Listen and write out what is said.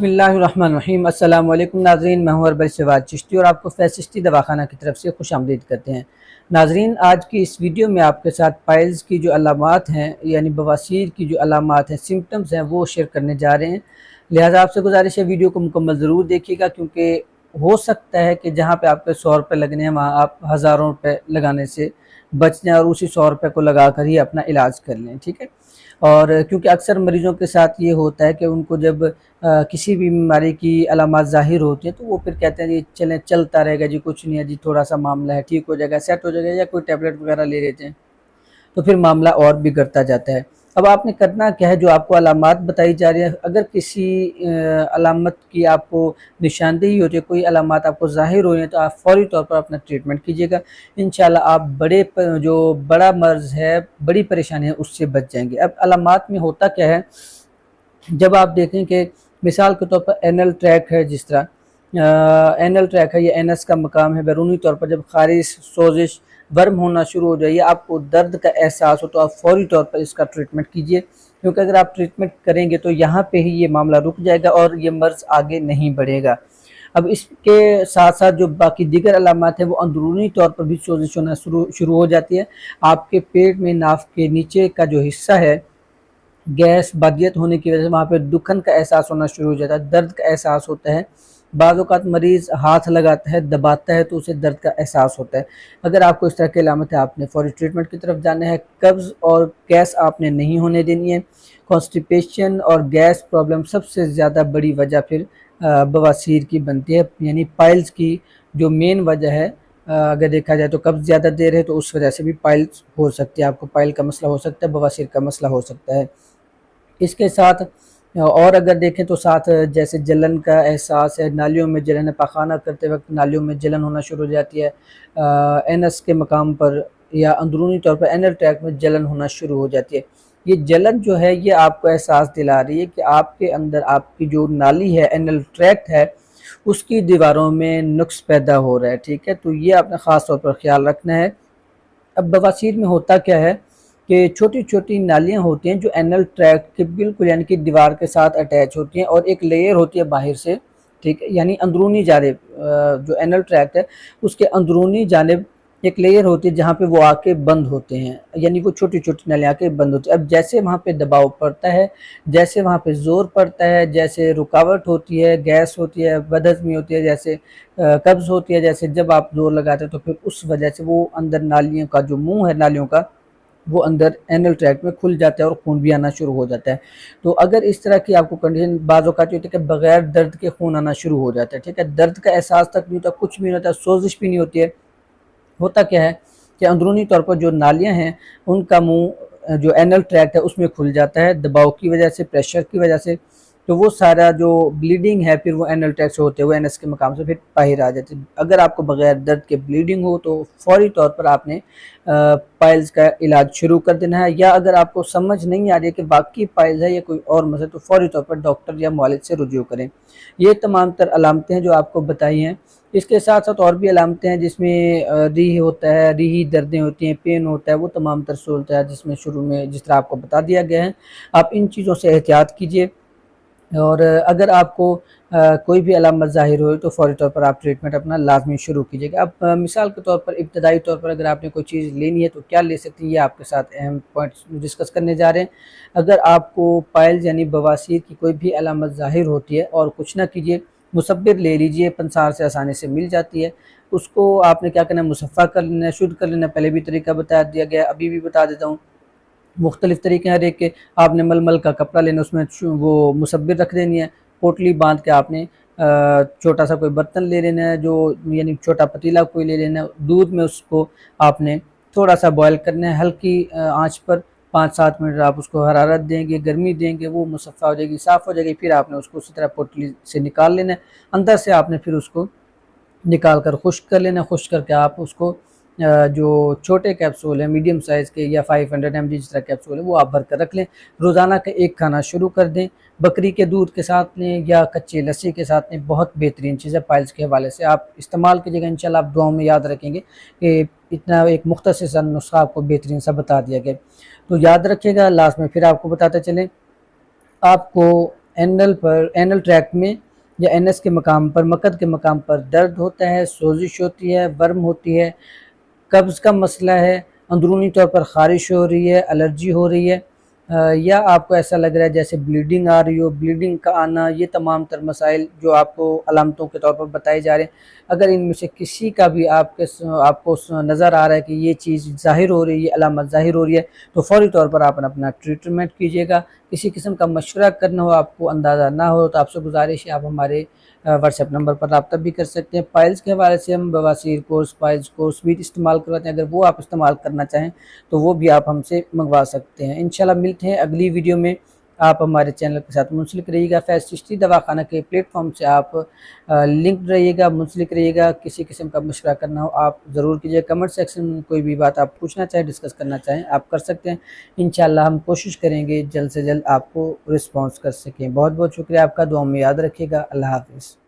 بسم اللہ الرحمن الرحیم۔ السلام علیکم ناظرین، میں ہوں اربل سواد چشتی اور آپ کو فیض چشتی دواخانہ کی طرف سے خوش آمدید کرتے ہیں۔ ناظرین، آج کی اس ویڈیو میں آپ کے ساتھ پائلز کی جو علامات ہیں یعنی بواسیر کی جو علامات ہیں، سمپٹمز ہیں، وہ شیئر کرنے جا رہے ہیں۔ لہٰذا آپ سے گزارش ہے ویڈیو کو مکمل ضرور دیکھیے گا، کیونکہ ہو سکتا ہے کہ جہاں پہ آپ کے 100 روپے لگنے ہیں وہاں آپ ہزاروں روپے لگانے سے بچ جائیں اور اسی 100 روپے کو لگا کر ہی اپنا علاج کر لیں، ٹھیک ہے۔ اور کیونکہ اکثر مریضوں کے ساتھ یہ ہوتا ہے کہ ان کو جب کسی بھی بیماری کی علامات ظاہر ہوتی ہیں تو وہ پھر کہتے ہیں جی چلیں چلتا رہے گا، جی کچھ نہیں ہے، جی تھوڑا سا معاملہ ہے، ٹھیک ہو جائے گا، سیٹ ہو جائے گا، یا کوئی ٹیبلٹ وغیرہ لے لیتے ہیں تو پھر معاملہ اور بگڑتا جاتا ہے۔ اب آپ نے کرنا کیا ہے، جو آپ کو علامات بتائی جا رہی ہیں، اگر کسی علامت کی آپ کو نشاندہی ہوتی ہے، کوئی علامات آپ کو ظاہر ہو رہی ہیں، تو آپ فوری طور پر اپنا ٹریٹمنٹ کیجیے گا۔ انشاءاللہ آپ جو بڑا مرض ہے، بڑی پریشانی ہے، اس سے بچ جائیں گے۔ اب علامات میں ہوتا کیا ہے، جب آپ دیکھیں کہ مثال کے طور پر اینل ٹریک ہے، جس طرح اینل ٹریک ہے یا اینس کا مقام ہے، بیرونی طور پر جب خارش، سوزش، ورم ہونا شروع ہو جائے یا آپ کو درد کا احساس ہو تو آپ فوری طور پر اس کا ٹریٹمنٹ کیجئے، کیونکہ اگر آپ ٹریٹمنٹ کریں گے تو یہاں پہ ہی یہ معاملہ رک جائے گا اور یہ مرض آگے نہیں بڑھے گا۔ اب اس کے ساتھ ساتھ جو باقی دیگر علامات ہیں وہ اندرونی طور پر بھی سوزش ہونا شروع ہو جاتی ہے۔ آپ کے پیٹ میں ناف کے نیچے کا جو حصہ ہے، گیس بادیت ہونے کی وجہ سے وہاں پہ دکھن کا احساس ہونا شروع ہو جاتا ہے، درد کا احساس ہوتا ہے۔ بعض اوقات مریض ہاتھ لگاتا ہے، دباتا ہے تو اسے درد کا احساس ہوتا ہے۔ اگر آپ کو اس طرح کی علامت ہے، آپ نے فوری ٹریٹمنٹ کی طرف جانا ہے۔ قبض اور گیس آپ نے نہیں ہونے دینی ہے۔ کانسٹیپیشن اور گیس پرابلم سب سے زیادہ بڑی وجہ پھر بواسیر کی بنتی ہے، یعنی پائلز کی جو مین وجہ ہے۔ اگر دیکھا جائے تو قبض زیادہ دیر ہے تو اس وجہ سے بھی پائلز ہو سکتی ہے، آپ کو پائل کا مسئلہ ہو سکتا ہے، بواسیر کا مسئلہ ہو سکتا ہے۔ اس کے ساتھ اور اگر دیکھیں تو ساتھ جیسے جلن کا احساس ہے، نالیوں میں جلن ہے، پاخانہ کرتے وقت نالیوں میں جلن ہونا شروع ہو جاتی ہے، اینس کے مقام پر یا اندرونی طور پر اینل ٹریک میں جلن ہونا شروع ہو جاتی ہے۔ یہ جلن جو ہے یہ آپ کو احساس دلا رہی ہے کہ آپ کے اندر آپ کی جو نالی ہے، اینل ٹریک ہے، اس کی دیواروں میں نقص پیدا ہو رہا ہے، ٹھیک ہے۔ تو یہ آپ نے خاص طور پر خیال رکھنا ہے۔ اب بواسیر میں ہوتا کیا ہے کہ چھوٹی چھوٹی نالیاں ہوتی ہیں جو اینل ٹریک کے بالکل یعنی کہ دیوار کے ساتھ اٹیچ ہوتی ہیں، اور ایک لیئر ہوتی ہے باہر سے، ٹھیک ہے، یعنی اندرونی جانب جو اینل ٹریک ہے اس کے اندرونی جانب ایک لیئر ہوتی ہے جہاں پہ وہ آ کے بند ہوتے ہیں، یعنی وہ چھوٹی چھوٹی نالیاں آ کے بند ہوتی ہیں۔ اب جیسے وہاں پہ دباؤ پڑتا ہے، جیسے وہاں پہ زور پڑتا ہے، جیسے رکاوٹ ہوتی ہے، گیس ہوتی ہے، بدہضمی ہوتی ہے، جیسے قبض ہوتی ہے، جیسے جب آپ زور لگاتے ہیں تو پھر اس وجہ سے وہ اندر نالیوں کا جو منہ ہے نالیوں کا وہ اندر اینل ٹریک میں کھل جاتا ہے اور خون بھی آنا شروع ہو جاتا ہے۔ تو اگر اس طرح کی آپ کو کنڈیشن بعض اوقات ہوتی ہے کہ بغیر درد کے خون آنا شروع ہو جاتا ہے، ٹھیک ہے، درد کا احساس تک نہیں ہوتا، کچھ بھی نہیں ہوتا، سوزش بھی نہیں ہوتی ہے۔ ہوتا کیا ہے کہ اندرونی طور پر جو نالیاں ہیں ان کا منہ جو اینل ٹریک ہے اس میں کھل جاتا ہے، دباؤ کی وجہ سے، پریشر کی وجہ سے، تو وہ سارا جو بلیڈنگ ہے پھر وہ اینل ٹریک سے ہوتے ہوئے اینس کے مقام سے پھر باہر آ جاتی ہے۔ اگر آپ کو بغیر درد کے بلیڈنگ ہو تو فوری طور پر آپ نے پائلز کا علاج شروع کر دینا ہے، یا اگر آپ کو سمجھ نہیں آ رہی ہے کہ واقعی پائلز ہے یا کوئی اور مسئلہ تو فوری طور پر ڈاکٹر یا معالج سے رجوع کریں۔ یہ تمام تر علامتیں ہیں جو آپ کو بتائی ہیں۔ اس کے ساتھ ساتھ اور بھی علامتیں ہیں جس میں ریح ہوتا ہے، ریحی دردیں ہوتی ہیں، پین ہوتا ہے، وہ تمام تر صورت ہے جس میں شروع میں جس طرح آپ کو بتا دیا گیا ہے۔ آپ ان چیزوں سے احتیاط کیجئے، اور اگر آپ کو کوئی بھی علامت ظاہر ہوئی تو فوری طور پر آپ ٹریٹمنٹ اپنا لازمی شروع کیجیے گا۔ اب مثال کے طور پر ابتدائی طور پر اگر آپ نے کوئی چیز لینی ہے تو کیا لے سکتے ہیں، یہ آپ کے ساتھ اہم پوائنٹس ڈسکس کرنے جا رہے ہیں۔ اگر آپ کو پائلز یعنی بواسیر کی کوئی بھی علامت ظاہر ہوتی ہے اور کچھ نہ کیجیے، مصبر لے لیجئے، پنسار سے آسانی سے مل جاتی ہے، اس کو آپ نے کیا کرنا ہے، مصفحہ کر لینا ہے، شدھ کر لینا ہے۔ پہلے بھی طریقہ بتا دیا گیا، ابھی بھی بتا دیتا ہوں، مختلف طریقے ہیں ہر ایک کے۔ آپ نے ململ کا کپڑا لینا، اس میں وہ مصبر رکھ دینی ہے، پوٹلی باندھ کے آپ نے چھوٹا سا کوئی برتن لے لینا ہے، جو یعنی چھوٹا پتیلا کوئی لے لینا ہے، دودھ میں اس کو آپ نے تھوڑا سا بوائل کرنا ہے، ہلکی آنچ پر 5-7 منٹ آپ اس کو حرارت دیں گے، گرمی دیں گے، وہ مصفحہ ہو جائے گی، صاف ہو جائے گی۔ پھر آپ نے اس کو اسی طرح پوٹلی سے نکال لینا ہے، اندر سے آپ نے پھر اس کو نکال کر خشک کر لینا، خشک کر کے آپ اس کو جو چھوٹے کیپسول ہیں میڈیم سائز کے یا 500 mg جس طرح کیپسول ہے وہ آپ بھر کر رکھ لیں۔ روزانہ کا ایک کھانا شروع کر دیں، بکری کے دودھ کے ساتھ لیں یا کچی لسی کے ساتھ لیں، بہت بہترین چیز ہے پائلز کے حوالے سے، آپ استعمال کیجیے گا، انشاءاللہ آپ دعاؤں میں یاد رکھیں گے کہ اتنا ایک مختصر سا نسخہ آپ کو بہترین سا بتا دیا گیا۔ تو یاد رکھیے گا، لاسٹ میں پھر آپ کو بتاتے چلیں، آپ کو اینل ٹریکٹ میں یا NS کے مقام پر، مقعد کے مقام پر درد ہوتا ہے، سوزش ہوتی ہے، ورم ہوتی ہے، قبض کا مسئلہ ہے، اندرونی طور پر خارش ہو رہی ہے، الرجی ہو رہی ہے، یا آپ کو ایسا لگ رہا ہے جیسے بلیڈنگ آ رہی ہو، بلیڈنگ کا آنا، یہ تمام تر مسائل جو آپ کو علامتوں کے طور پر بتائے جا رہے ہیں، اگر ان میں سے کسی کا بھی آپ کو نظر آ رہا ہے کہ یہ چیز ظاہر ہو رہی ہے، علامت ظاہر ہو رہی ہے، تو فوری طور پر آپ اپنا ٹریٹمنٹ کیجیے گا۔ کسی قسم کا مشورہ کرنا ہو، آپ کو اندازہ نہ ہو، تو آپ سے گزارش ہے آپ ہمارے واٹس ایپ نمبر پر رابطہ بھی کر سکتے ہیں۔ پائلز کے حوالے سے ہم بواسیر کورس، پائلز کورس بھی استعمال کرواتے ہیں، اگر وہ آپ استعمال کرنا چاہیں تو وہ بھی آپ ہم سے منگوا سکتے ہیں۔ انشاءاللہ ملتے ہیں اگلی ویڈیو میں۔ آپ ہمارے چینل کے ساتھ منسلک رہیے گا، فیض چشتی دواخانہ کے پلیٹ فارم سے آپ لنک رہیے گا، منسلک رہیے گا۔ کسی قسم کا مشورہ کرنا ہو آپ ضرور کیجیے، کمنٹ سیکشن میں کوئی بھی بات آپ پوچھنا چاہیں، ڈسکس کرنا چاہیں آپ کر سکتے ہیں۔ انشاءاللہ ہم کوشش کریں گے جلد سے جلد آپ کو رسپانس کر سکیں۔ بہت بہت شکریہ آپ کا، دعاؤں میں یاد رکھیے گا۔ اللہ حافظ۔